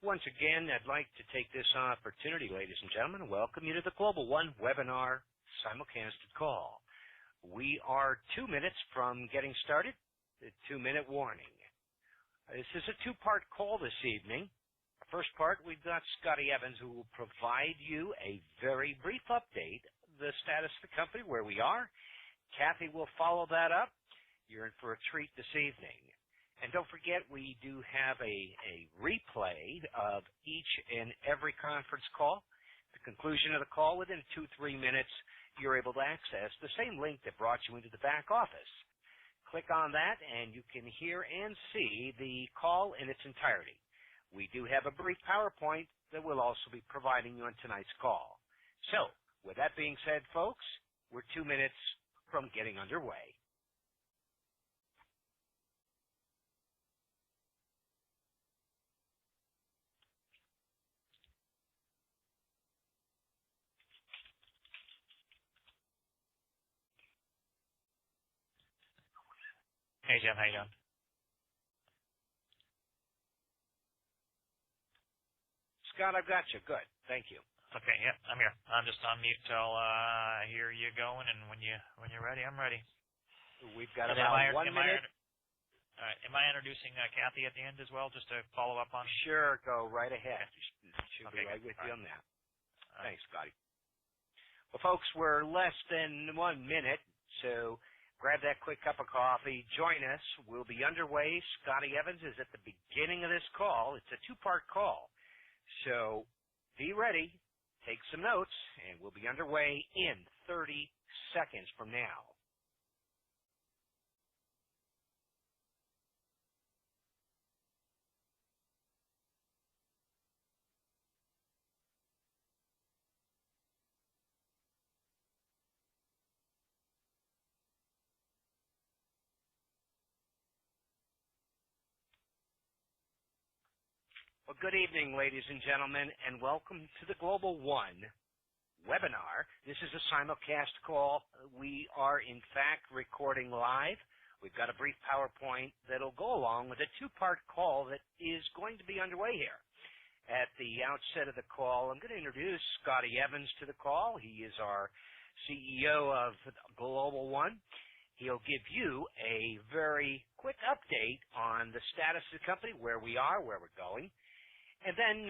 Once again, I'd like to take this opportunity, ladies and gentlemen, to welcome you to the GlobalOne webinar simulcasted call. We are 2 minutes from getting started, the 2-minute warning. This is a two-part call this evening. The first part, we've got Scotty Evans, who will provide you a very brief update, the status of the company, where we are. Kathy will follow that up. You're in for a treat this evening. And don't forget, we do have a replay of each and every conference call. At the conclusion of the call, within 2-3 minutes, you're able to access the same link that brought you into the back office. Click on that, and you can hear and see the call in its entirety. We do have a brief PowerPoint that we'll also be providing you on tonight's call. So, with that being said, folks, we're 2 minutes from getting underway. Hey, Jim, how you doing? Scott, I've got you. Good. Thank you. Okay, yeah, I'm here. I'm just on mute till I hear you going, and when you're ready, I'm ready. We've got about 1 minute. All right. Am I introducing Kathy at the end as well, just to follow up on? Sure, go right ahead. Okay. Should be right with you on that. Right. Thanks, Scotty. Well, folks, we're less than 1 minute, so grab that quick cup of coffee. Join us. We'll be underway. Scotty Evans is at the beginning of this call. It's a two-part call. So be ready. Take some notes, and we'll be underway in 30 seconds from now. Well, good evening, ladies and gentlemen, and welcome to the GlobalOne webinar. This is a simulcast call. We are, in fact, recording live. We've got a brief PowerPoint that'll go along with a two-part call that is going to be underway here. At the outset of the call, I'm going to introduce Scotty Evans to the call. He is our CEO of GlobalOne. He'll give you a very quick update on the status of the company, where we are, where we're going. And then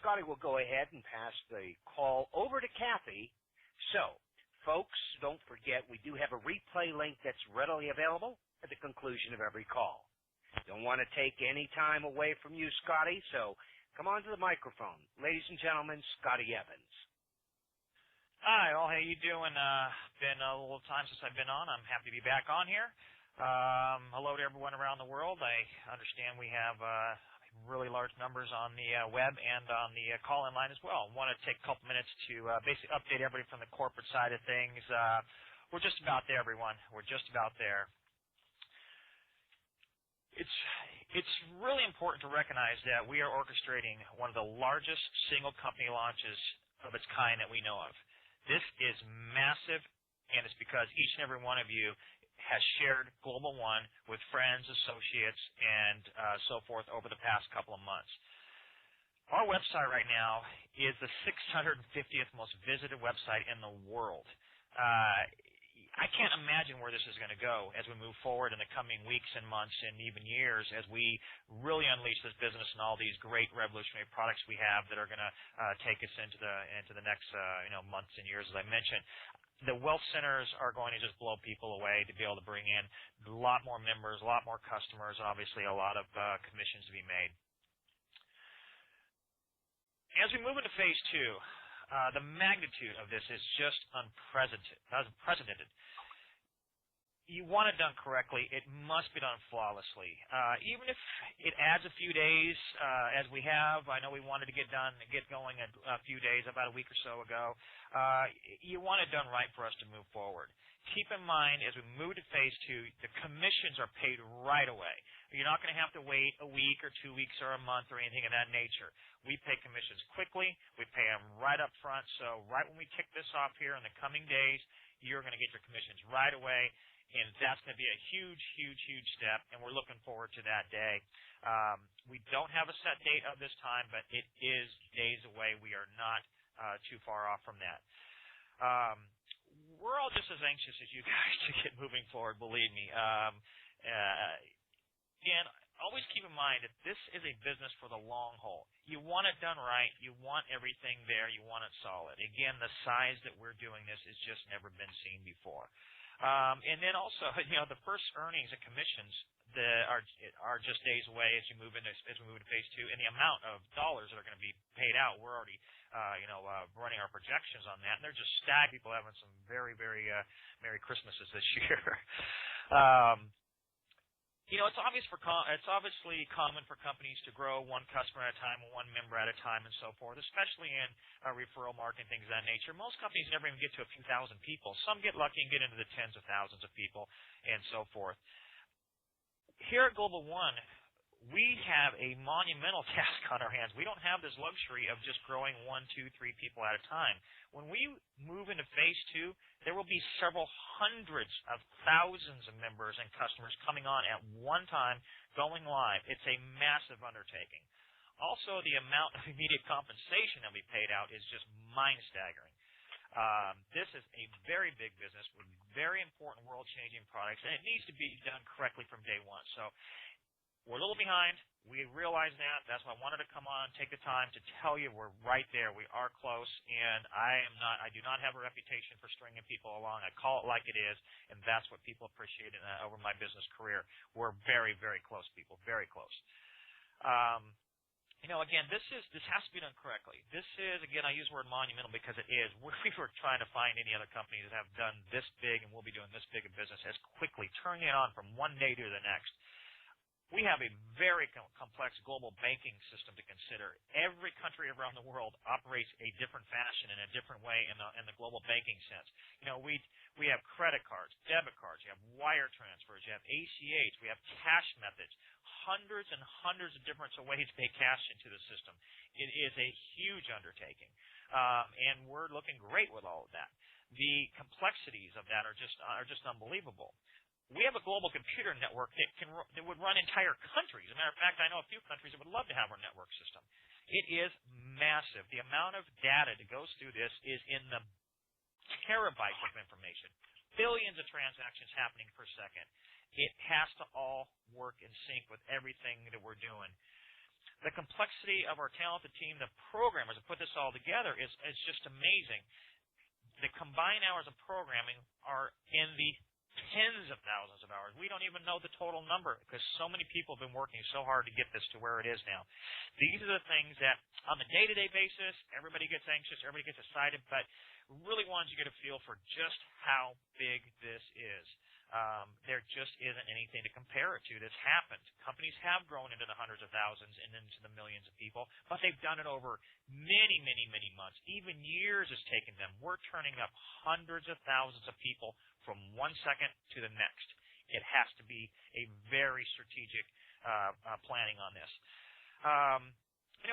Scotty will go ahead and pass the call over to Kathy. So, folks, don't forget, we do have a replay link that's readily available at the conclusion of every call. Don't want to take any time away from you, Scotty, so come on to the microphone. Ladies and gentlemen, Scotty Evans. Hi, all. How you doing? Been a little time since I've been on. I'm happy to be back on here. Hello to everyone around the world. I understand we have really large numbers on the web and on the call-in line as well. I want to take a couple minutes to basically update everybody from the corporate side of things. We're just about there, everyone. We're just about there. It's really important to recognize that we are orchestrating one of the largest single company launches of its kind that we know of. This is massive, and it's because each and every one of you has shared GlobalOne with friends, associates, and so forth over the past couple of months. Our website right now is the 650th most visited website in the world. I can't imagine where this is going to go as we move forward in the coming weeks and months and even years as we really unleash this business and all these great revolutionary products we have that are going to take us into the next months and years, as I mentioned. The wealth centers are going to just blow people away to be able to bring in a lot more members, a lot more customers, and obviously a lot of commissions to be made. As we move into phase 2, the magnitude of this is just unprecedented. You want it done correctly, it must be done flawlessly. Even if it adds a few days, as we have, I know we wanted to get going a few days, about a week or so ago. You want it done right for us to move forward. Keep in mind, as we move to phase 2, the commissions are paid right away. You're not going to have to wait a week or 2 weeks or a month or anything of that nature. We pay commissions quickly. We pay them right up front. So right when we kick this off here in the coming days, you're going to get your commissions right away. And that's going to be a huge, huge, huge step, and we're looking forward to that day. We don't have a set date of this time, but it is days away. We are not too far off from that. We're all just as anxious as you guys to get moving forward, believe me. Again, always keep in mind that this is a business for the long haul. You want it done right. You want everything there. You want it solid. Again, the size that we're doing this has just never been seen before. And then also, the first earnings and commissions are just days away as we move into phase 2, and the amount of dollars that are going to be paid out, we're already running our projections on that, and they're just stacked. People having some very, very Merry Christmases this year. It's obviously common for companies to grow one customer at a time, one member at a time, and so forth, especially in referral marketing, things of that nature. Most companies never even get to a few thousand people. Some get lucky and get into the tens of thousands of people, and so forth. Here at GlobalOne, we have a monumental task on our hands. We don't have this luxury of just growing 1, 2, 3 people at a time. When we move into phase 2, there will be several hundreds of thousands of members and customers coming on at one time, going live. It's a massive undertaking. Also, the amount of immediate compensation that we paid out is just mind-staggering. This is a very big business with very important world-changing products, and it needs to be done correctly from day one. So we're a little behind. We realize that. That's why I wanted to come on, take the time to tell you we're right there. We are close, and I do not have a reputation for stringing people along. I call it like it is, and that's what people appreciate over my business career. We're very, very close, people, very close. Again, this has to be done correctly. This is, again, I use the word monumental because it is. We were trying to find any other company that have done this big and will be doing this big a business as quickly, turning it on from one day to the next. We have a very complex global banking system to consider. Every country around the world operates a different fashion in a different way in the global banking sense. We have credit cards, debit cards, you have wire transfers, you have ACH, we have cash methods, hundreds and hundreds of different ways to pay cash into the system. It is a huge undertaking, and we're looking great with all of that. The complexities of that are just unbelievable. We have a global computer network that would run entire countries. As a matter of fact, I know a few countries that would love to have our network system. It is massive. The amount of data that goes through this is in the terabytes of information, billions of transactions happening per second. It has to all work in sync with everything that we're doing. The complexity of our talented team, the programmers that put this all together, is just amazing. The combined hours of programming are in the tens of thousands of hours. We don't even know the total number because so many people have been working so hard to get this to where it is now. These are the things that on the day-to-day basis, everybody gets anxious, everybody gets excited, but really wanted you to get a feel for just how big this is. There just isn't anything to compare it to that's happened. Companies have grown into the hundreds of thousands and into the millions of people, but they've done it over many, many, many months. Even years it's taken them. We're turning up hundreds of thousands of people from one second to the next. It has to be a very strategic planning on this.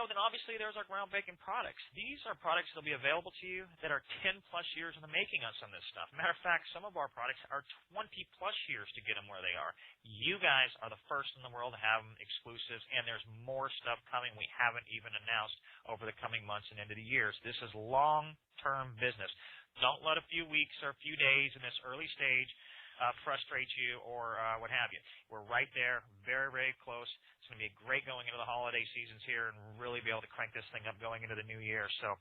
Then obviously there's our groundbreaking products. These are products that will be available to you that are 10-plus years in the making on some of this stuff. Matter of fact, some of our products are 20-plus years to get them where they are. You guys are the first in the world to have them exclusives, and there's more stuff coming we haven't even announced over the coming months and into the years. This is long-term business. Don't let a few weeks or a few days in this early stage frustrate you or what have you. We're right there, very, very close. It's going to be great going into the holiday seasons here and really be able to crank this thing up going into the new year. So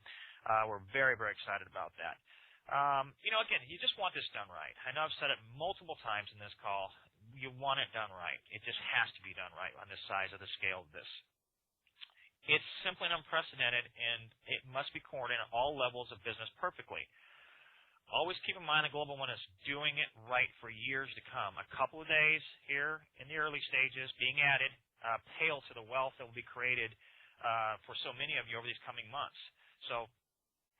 we're very, very excited about that. Again, you just want this done right. I know I've said it multiple times in this call. You want it done right. It just has to be done right on this size of the scale of this. It's simply unprecedented, and it must be coordinated at all levels of business perfectly. Always keep in mind that GlobalOne is doing it right for years to come. A couple of days here in the early stages being added pale to the wealth that will be created for so many of you over these coming months. So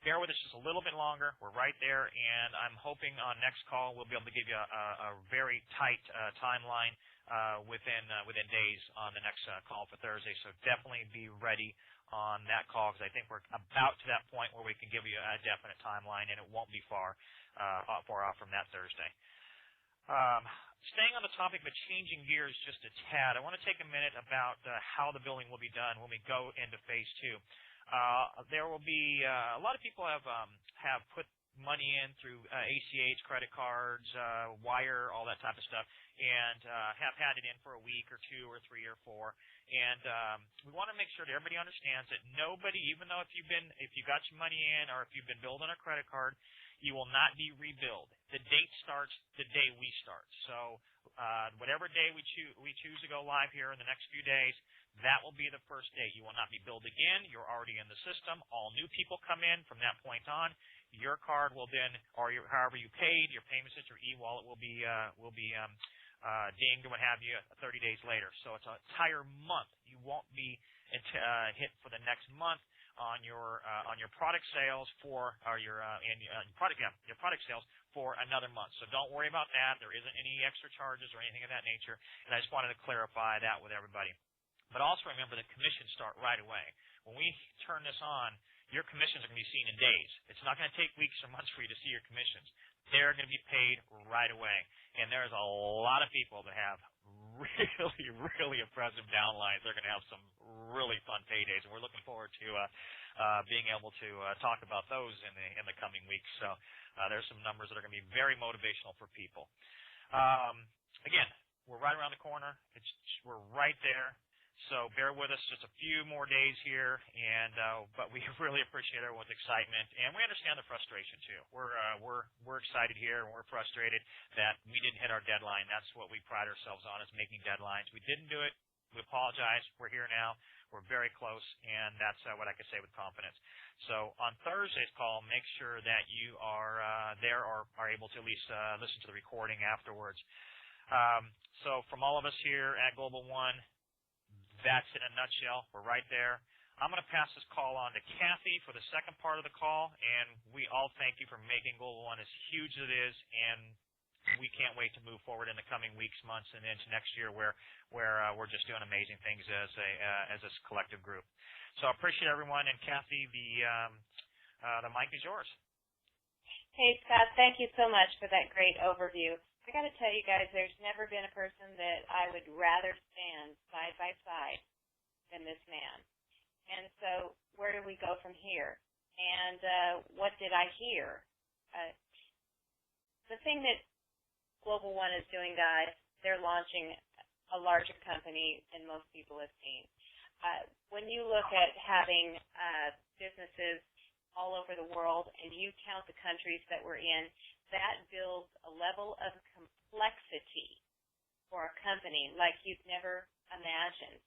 bear with us just a little bit longer. We're right there, and I'm hoping on next call we'll be able to give you a very tight timeline within days on the next call for Thursday. So definitely be ready on that call because I think we're about to that point where we can give you a definite timeline, and it won't be far off from that Thursday. Staying on the topic but changing gears just a tad, I want to take a minute about how the billing will be done when we go into phase 2. There will be a lot of people have put money in through ACH, credit cards, wire, all that type of stuff, and have had it in for a week or 2 or 3 or 4. And we want to make sure that everybody understands that nobody, even though if you got your money in or if you've been billed on a credit card, you will not be rebilled. The date starts the day we start. So whatever day we choose to go live here in the next few days, that will be the first day. You will not be billed again. You're already in the system. All new people come in from that point on. Your card will then, or however you paid, your payment system, your e-wallet will be dinged or what have you 30 days later. So it's an entire month. You won't be hit for the next month on your product sales your product sales for another month. So don't worry about that. There isn't any extra charges or anything of that nature. And I just wanted to clarify that with everybody. But also remember the commissions start right away. When we turn this on, your commissions are going to be seen in days. It's not going to take weeks or months for you to see your commissions. They're going to be paid right away. And there's a lot of people that have really, really impressive downlines. They're going to have some really fun paydays, and we're looking forward to being able to talk about those in the coming weeks. So there's some numbers that are going to be very motivational for people. Again, we're right around the corner. We're right there. So bear with us just a few more days here, but we really appreciate everyone's excitement, and we understand the frustration too. We're excited here, and we're frustrated that we didn't hit our deadline. That's what we pride ourselves on, is making deadlines. We didn't do it. We apologize. We're here now. We're very close, and that's what I can say with confidence. So on Thursday's call, make sure that you are there or are able to at least listen to the recording afterwards. So from all of us here at GlobalOne, that's in a nutshell. We're right there. I'm going to pass this call on to Kathy for the second part of the call, and we all thank you for making GlobalOne as huge as it is, and we can't wait to move forward in the coming weeks, months, and into next year where we're just doing amazing things as a collective group. So I appreciate everyone, and Kathy, the mic is yours. Hey, Scott, thank you so much for that great overview. I got to tell you guys, there's never been a person that I would rather stand side by side than this man. And so where do we go from here? And what did I hear? The thing that GlobalOne is doing, guys, they're launching a larger company than most people have seen. When you look at having businesses all over the world and you count the countries that we're in, that builds a level of complexity for a company like you've never imagined.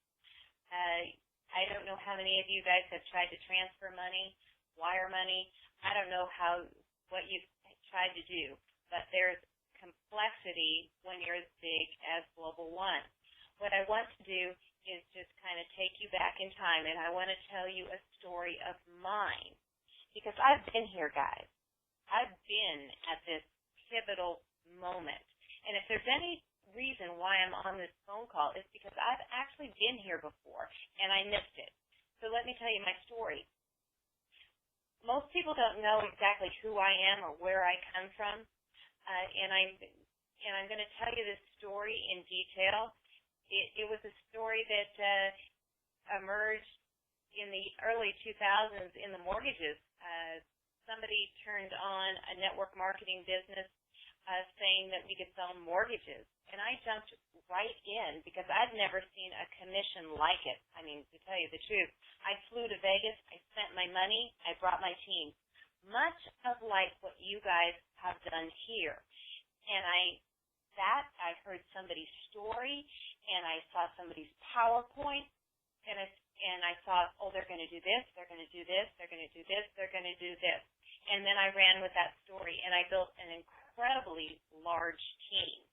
I don't know how many of you guys have tried to transfer money, wire money. I don't know what you've tried to do, but there's complexity when you're as big as GlobalOne. What I want to do is just kind of take you back in time, and I want to tell you a story of mine, because I've been here, guys. I've been at this pivotal moment. And if there's any reason why I'm on this phone call, it's because I've actually been here before, and I missed it. So let me tell you my story. Most people don't know exactly who I am or where I come from, and I'm going to tell you this story in detail. It was a story that emerged in the early 2000s in the mortgages. Somebody turned on a network marketing business saying that we could sell mortgages. And I jumped right in because I've never seen a commission like it. I mean, to tell you the truth, I flew to Vegas. I spent my money. I brought my team. Much of like what you guys have done here. And I heard somebody's story, and I saw somebody's PowerPoint, and I thought, oh, they're going to do this, they're going to do this, they're going to do this, they're going to do this. And then I ran with that story, and I built an incredibly large team.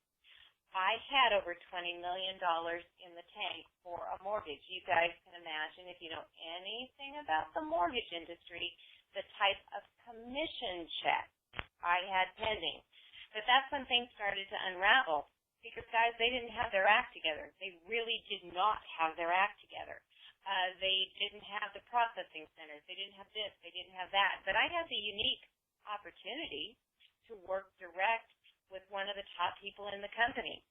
I had over $20 million in the tank for a mortgage. You guys can imagine, if you know anything about the mortgage industry, the type of commission check I had pending. But that's when things started to unravel, because, guys, they didn't have their act together. They really did not have their act together. They didn't have the processing centers. They didn't have this. They didn't have that. But I had the unique opportunity to work direct with one of the top people in the company.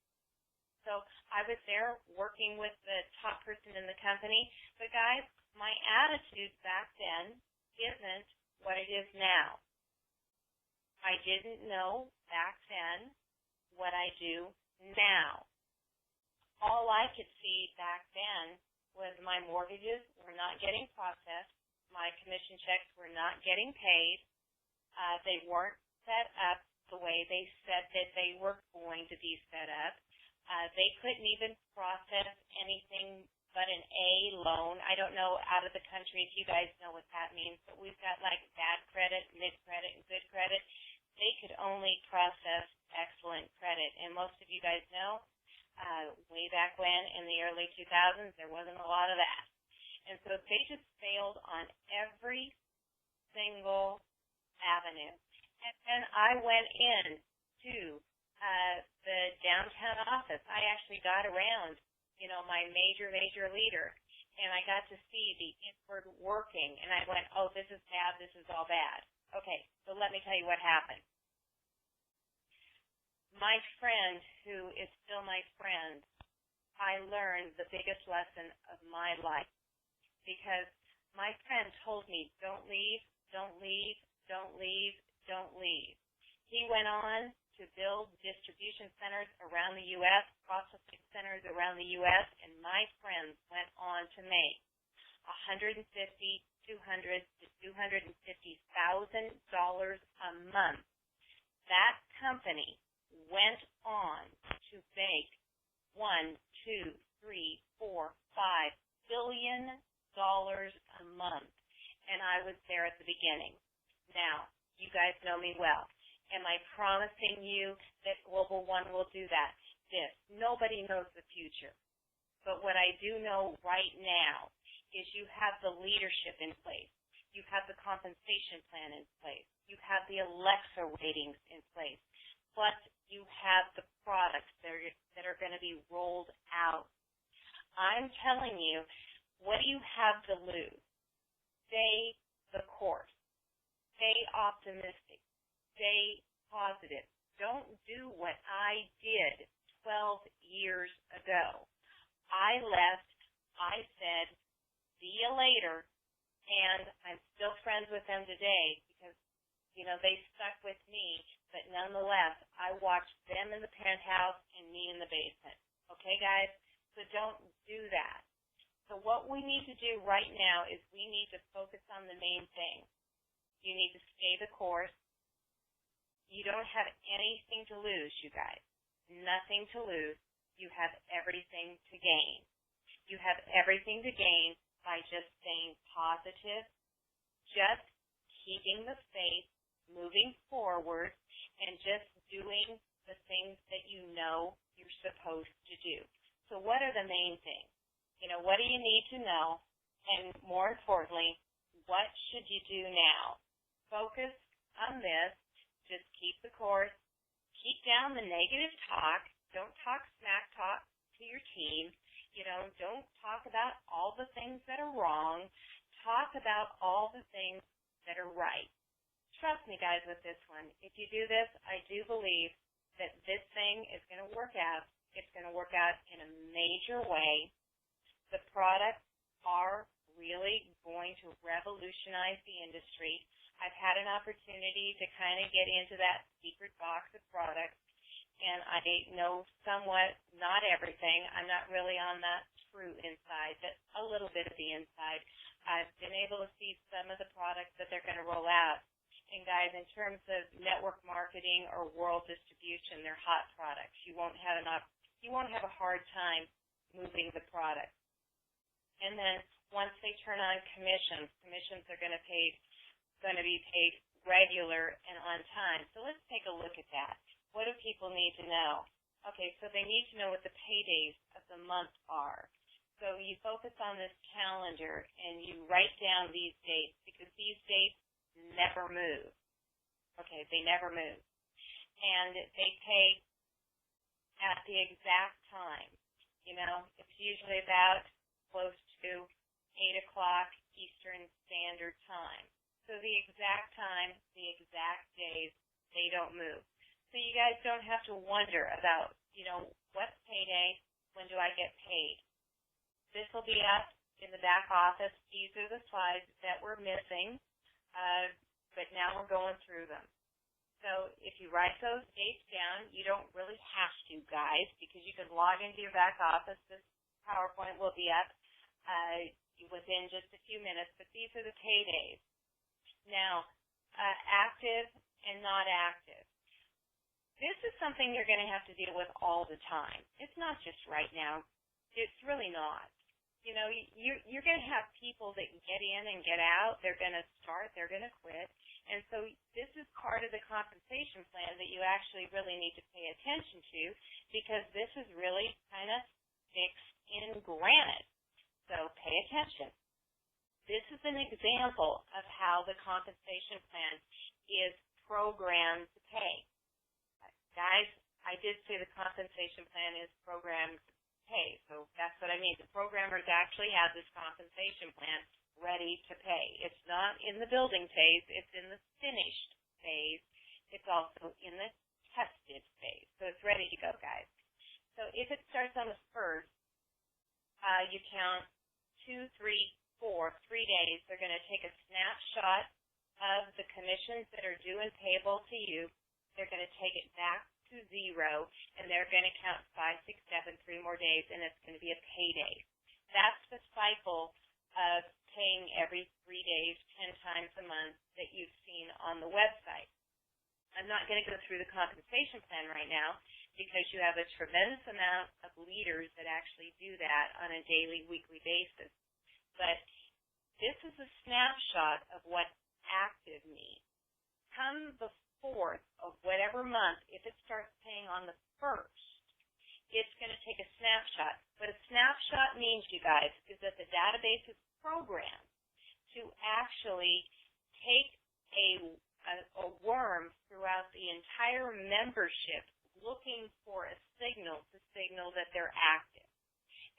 So I was there working with the top person in the company. But guys, my attitude back then isn't what it is now. I didn't know back then what I do now. All I could see back then was my mortgages were not getting processed. My commission checks were not getting paid. They weren't set up the way they said that they were going to be set up. They couldn't even process anything but an A loan. I don't know out of the country if you guys know what that means, but we've got like bad credit, mid-credit, and good credit. They could only process excellent credit. And most of you guys know, way back when in the early 2000s, there wasn't a lot of that. And so they just failed on every single avenue. And I went in to the downtown office. I actually got around, my major leader, and I got to see the inward working, and I went, oh, this is bad, this is all bad. Okay, so let me tell you what happened. My friend, who is still my friend, I learned the biggest lesson of my life, because my friend told me, don't leave, don't leave, don't leave, don't leave. He went on to build distribution centers around the U.S., processing centers around the U.S., and my friends went on to make $150,000 to $250,000 a month. That company went on to make $1, $2, $3, $4, $5 billion a month, and I was there at the beginning. Now, you guys know me well. Am I promising you that GlobalOne will do that? Nobody knows the future. But what I do know right now is you have the leadership in place. You have the compensation plan in place. You have the Alexa ratings in place. Plus, you have the products that are going to be rolled out. I'm telling you, what do you have to lose? Stay the course. Stay optimistic. Stay positive. Don't do what I did 12 years ago. I left. I said, see you later, and I'm still friends with them today because, they stuck with me, but nonetheless, I watched them in the penthouse and me in the basement. Okay, guys? So don't do that. So what we need to do right now is we need to focus on the main thing. You need to stay the course. You don't have anything to lose, you guys. Nothing to lose. You have everything to gain. You have everything to gain by just staying positive, just keeping the faith, moving forward, and just doing the things that you know you're supposed to do. So what are the main things? What do you need to know? And more importantly, what should you do now? Focus on this. Just keep the course. Keep down the negative talk. Don't talk smack talk to your team. Don't talk about all the things that are wrong. Talk about all the things that are right. Trust me, guys, with this one. If you do this, I do believe that this thing is going to work out. It's going to work out in a major way. The products are really going to revolutionize the industry. I've had an opportunity to kind of get into that secret box of products, and I know somewhat, not everything. I'm not really on that fruit inside, but a little bit of the inside. I've been able to see some of the products that they're going to roll out. And guys, in terms of network marketing or world distribution, they're hot products. You won't have a hard time moving the product. And then once they turn on commissions are going to be paid regular and on time. So let's take a look at that. What do people need to know? Okay, so they need to know what the paydays of the month are. So you focus on this calendar and you write down these dates because these dates never move. Okay, they never move. And they pay at the exact time. It's usually about close to 8 o'clock Eastern Standard Time. So the exact time, the exact days, they don't move. so you guys don't have to wonder about, what's payday, when do I get paid. This will be up in the back office. These are the slides that we're missing, but now we're going through them. So if you write those dates down, you don't really have to, guys, because you can log into your back office. This PowerPoint will be up within just a few minutes, but these are the paydays. Now, active and not active. This is something you're going to have to deal with all the time. It's not just right now. It's really not. You're going to have people that get in and get out. They're going to start. They're going to quit. And so this is part of the compensation plan that you actually really need to pay attention to, because this is really kind of fixed in granite. So pay attention. This is an example of how the compensation plan is programmed to pay. Guys, I did say the compensation plan is programmed to pay, so that's what I mean. The programmers actually have this compensation plan ready to pay. It's not in the building phase. It's in the finished phase. It's also in the tested phase. So it's ready to go, guys. So if it starts on the 1st, you count 2, 3, 4, 3 days. They're going to take a snapshot of the commissions that are due and payable to you. They're going to take it back to 0, and they're going to count 5, 6, 7, 3 more days, and it's going to be a payday. That's the cycle of paying every 3 days, 10 times a month that you've seen on the website. I'm not going to go through the compensation plan right now because you have a tremendous amount of leaders that actually do that on a daily, weekly basis. But this is a snapshot of what active means. Come the 4th of whatever month, if it starts paying on the 1st, it's going to take a snapshot. What a snapshot means, you guys, is that the database is programmed to actually take a worm throughout the entire membership looking for a signal to signal that they're active.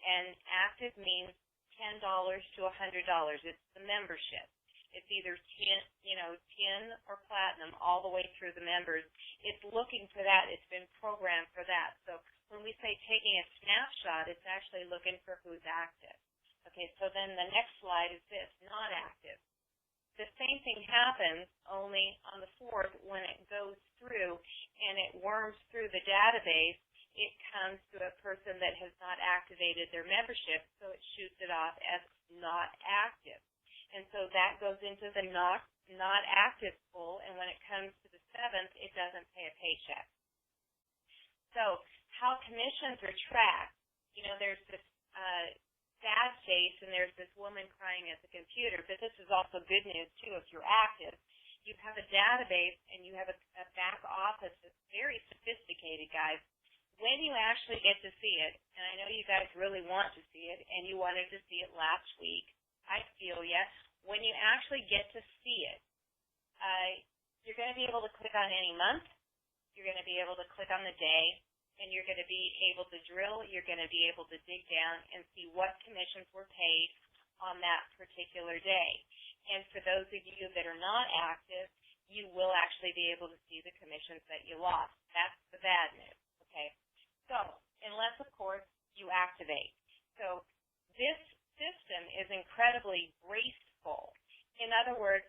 And active means $10 to $100. It's the membership. It's either 10 or platinum all the way through the members. It's looking for that. It's been programmed for that. So when we say taking a snapshot, it's actually looking for who's active. Okay, so then the next slide is this, not active. The same thing happens, only on the 4th when it goes through and it worms through the database, it comes to a person that has not activated their membership, so it shoots it off as not active. And so that goes into the not active pool, and when it comes to the 7th, it doesn't pay a paycheck. So how commissions are tracked, there's this sad face, and there's this woman crying at the computer, but this is also good news, too, if you're active. You have a database, and you have a back office that's very sophisticated, guys. When you actually get to see it, and I know you guys really want to see it, and you wanted to see it last week, I feel ya. When you actually get to see it, you're going to be able to click on any month. You're going to be able to click on the day, and you're going to be able to drill. You're going to be able to dig down and see what commissions were paid on that particular day. And for those of you that are not active, you will actually be able to see the commissions that you lost. That's the bad news, okay? So unless, of course, you activate. So this system is incredibly graceful. In other words,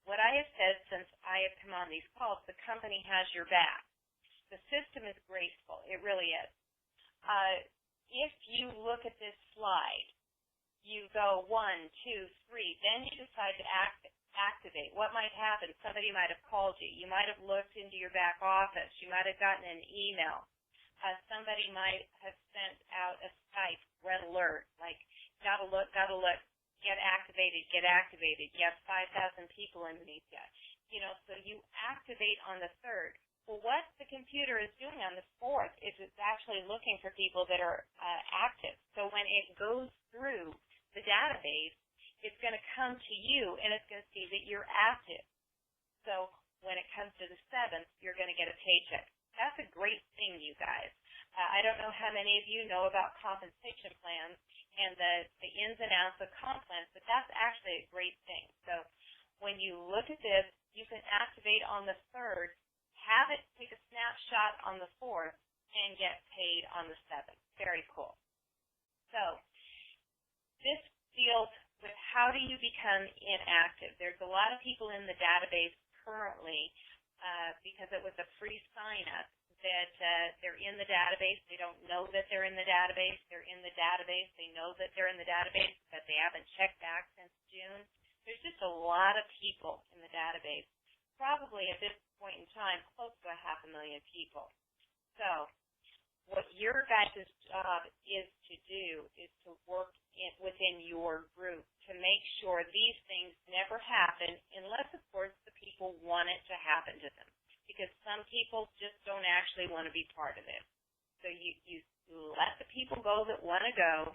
what I have said since I have come on these calls, the company has your back. The system is graceful. It really is. If you look at this slide, you go 1, 2, 3, then you decide to activate. What might happen? Somebody might have called you. You might have looked into your back office. You might have gotten an email. Somebody might have sent out a Skype red alert, like, gotta look, get activated. You have 5,000 people underneath you. So you activate on the 3rd. Well, what the computer is doing on the 4th is it's actually looking for people that are active. So when it goes through the database, it's going to come to you, and it's going to see that you're active. So when it comes to the 7th, you're going to get a paycheck. That's a great thing, you guys. I don't know how many of you know about compensation plans and the ins and outs of comp plans, but that's actually a great thing. So when you look at this, you can activate on the 3rd, have it, take a snapshot on the 4th, and get paid on the 7th. Very cool. So this deals with how do you become inactive. There's a lot of people in the database currently because it was a free sign-up that they're in the database. They don't know that they're in the database. They're in the database. They know that they're in the database, but they haven't checked back since June. There's just a lot of people in the database, probably at this point in time close to 500,000 people. So what your guys' job is to do is to work within your group to make sure these things never happen unless, of course, the people want it to happen to them, because some people just don't actually want to be part of it. So you let the people go that want to go.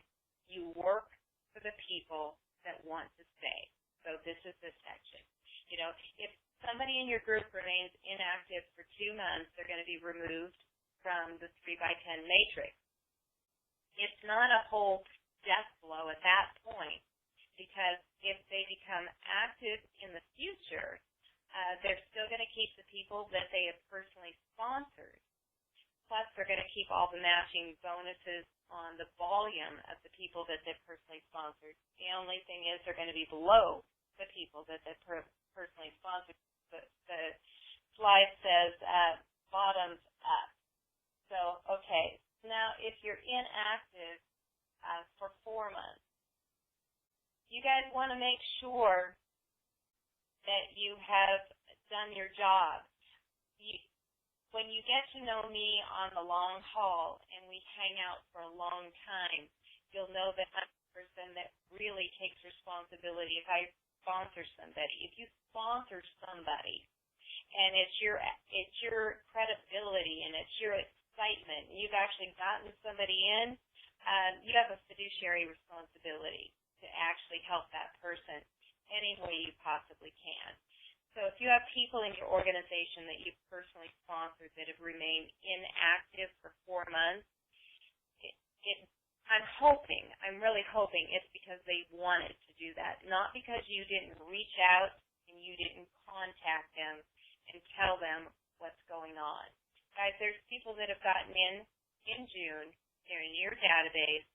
You work for the people that want to stay. So this is the section. You know, if somebody in your group remains inactive for 2 months, they're going to be removed from the 3x10 matrix. It's not a whole death blow at that point, because if they become active in the future, they're still going to keep the people that they have personally sponsored. Plus, they're going to keep all the matching bonuses on the volume of the people that they've personally sponsored. The only thing is they're going to be below the people that they've personally sponsored. The slide says bottoms up. So, okay, now if you're inactive for 4 months, you guys want to make sure that you have done your job. When you get to know me on the long haul and we hang out for a long time, you'll know that I'm a person that really takes responsibility. If I sponsor somebody, if you sponsor somebody, and it's your credibility and it's your excitement, you've actually gotten somebody in, you have a fiduciary responsibility to actually help that person any way you possibly can. So if you have people in your organization that you've personally sponsored that have remained inactive for 4 months, I'm really hoping it's because they wanted to do that, not because you didn't reach out and you didn't contact them and tell them what's going on. Guys, there's people that have gotten in June, they're in your database,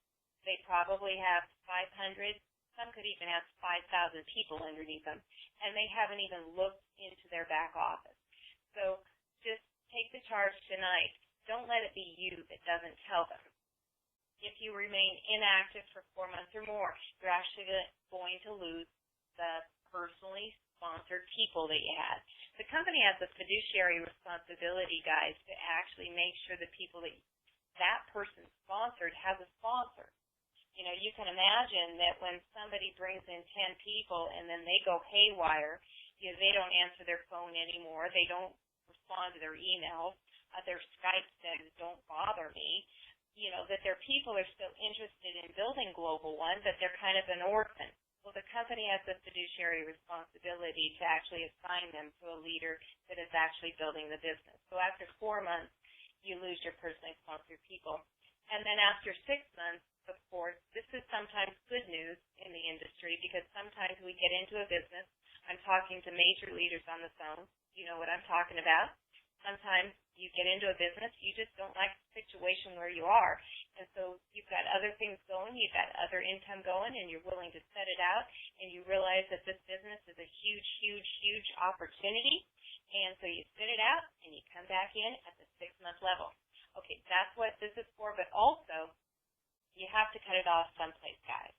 they probably have 500, some could even have 5,000 people underneath them, and they haven't even looked into their back office. So just take the charge tonight. Don't let it be you that doesn't tell them. If you remain inactive for 4 months or more, you're actually going to lose the personally sponsored people that you had. The company has a fiduciary responsibility, guys, to actually make sure the people that person sponsored has a sponsor. You know, you can imagine that when somebody brings in 10 people and then they go haywire, you know, they don't answer their phone anymore, they don't respond to their emails, their Skype says, don't bother me, you know, that their people are still interested in building GlobalOne, but they're kind of an orphan. Well, the company has the fiduciary responsibility to actually assign them to a leader that is actually building the business. So after 4 months, you lose your personally sponsored people. And then after 6 months, of course, this is sometimes good news in the industry because sometimes we get into a business. I'm talking to major leaders on the phone. You know what I'm talking about. Sometimes you get into a business, you just don't like the situation where you are. And so you've got other things going, you've got other income going, and you're willing to set it out, and you realize that this business is a huge, huge, huge opportunity. And so you sit it out, and you come back in at the 6-month level. Okay, that's what this is for, but also you have to cut it off someplace, guys.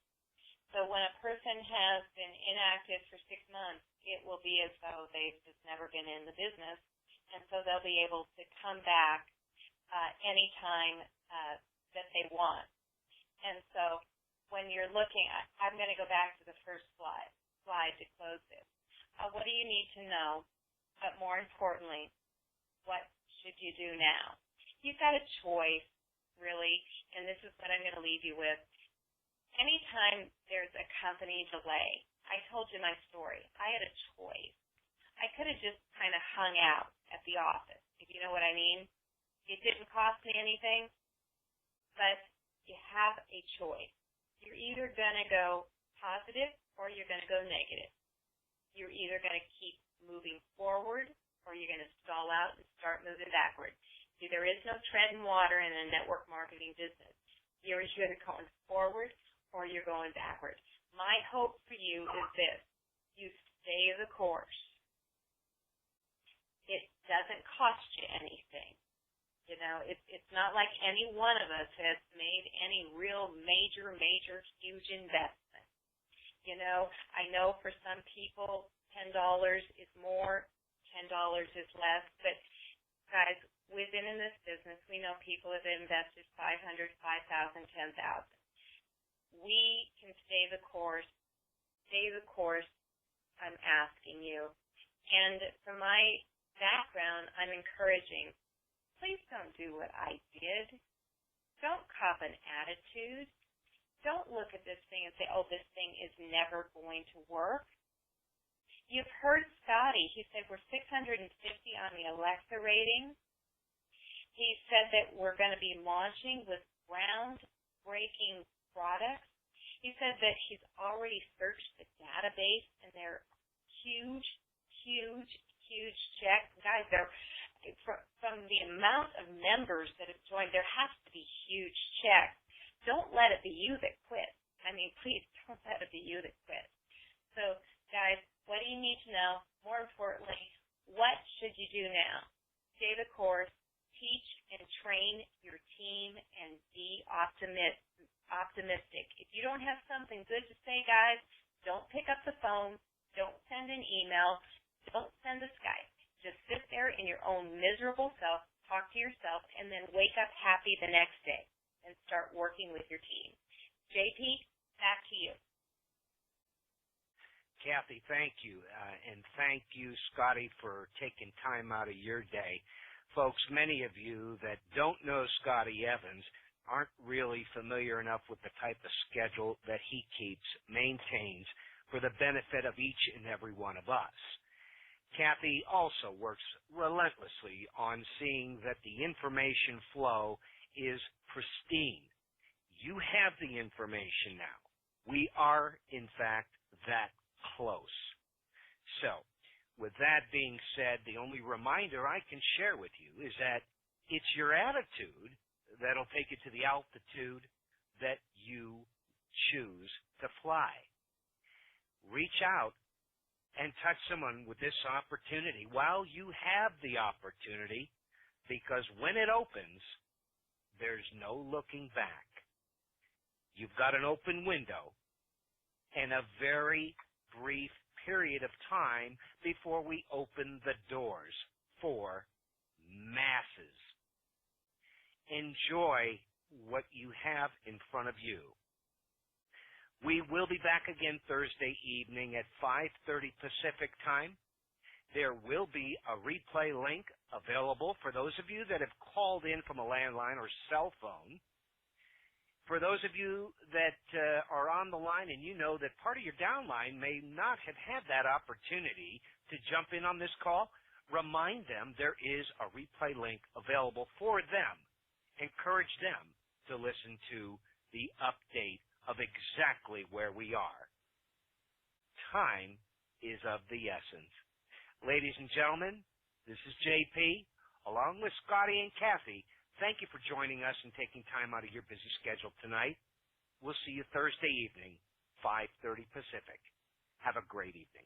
So when a person has been inactive for 6 months, it will be as though they've just never been in the business, and so they'll be able to come back anytime that they want. And so when you're looking at, I'm going to go back to the first slide to close this. What do you need to know? But more importantly, what should you do now? You've got a choice, really, and this is what I'm going to leave you with. Anytime there's a company delay, I told you my story. I had a choice. I could have just kind of hung out at the office, if you know what I mean. It didn't cost me anything, but you have a choice. You're either going to go positive or you're going to go negative. You're either going to keep moving forward or you're going to stall out and start moving backward. See, there is no tread in water in a network marketing business. You're either going forward or you're going backwards. My hope for you is this. You stay the course. It doesn't cost you anything. You know, it's not like any one of us has made any real major, huge investment. You know, I know for some people $10 is more, $10 is less, but guys, we've been in this business. We know people have invested $500, $5,000, $10,000. We can stay the course. Stay the course, I'm asking you. And from my background, I'm encouraging, please don't do what I did. Don't cop an attitude. Don't look at this thing and say, oh, this thing is never going to work. You've heard Scotty. He said we're 650 on the Alexa rating. He said that we're going to be launching with groundbreaking products. He said that he's already searched the database, and they're huge checks. Guys, they're from the amount of members that have joined, there has to be huge checks. Don't let it be you that quit. I mean, please don't let it be you that quit. So, guys, what do you need to know? More importantly, what should you do now? Stay the course, teach and train your team, and be optimistic. If you don't have something good to say, guys, don't pick up the phone. Don't send an email. Don't send a Skype. Just sit there in your own miserable self, talk to yourself, and then wake up happy the next day and start working with your team. JP, back to you. Kathy, thank you. And thank you, Scotty, for taking time out of your day. Folks, many of you that don't know Scotty Evans aren't really familiar enough with the type of schedule that he maintains for the benefit of each and every one of us. Kathy also works relentlessly on seeing that the information flow is pristine. You have the information now. We are, in fact, that close. So, with that being said, the only reminder I can share with you is that it's your attitude that'll take you to the altitude that you choose to fly. Reach out and touch someone with this opportunity while you have the opportunity, because when it opens, there's no looking back. You've got an open window and a very brief period of time before we open the doors for masses. Enjoy what you have in front of you. We will be back again Thursday evening at 5:30 Pacific time. There will be a replay link available for those of you that have called in from a landline or cell phone. For those of you that are on the line and you know that part of your downline may not have had that opportunity to jump in on this call, remind them there is a replay link available for them. Encourage them to listen to the update of exactly where we are. Time is of the essence. Ladies and gentlemen, this is JP, along with Scotty and Kathy. Thank you for joining us and taking time out of your busy schedule tonight. We'll see you Thursday evening, 5:30 Pacific. Have a great evening.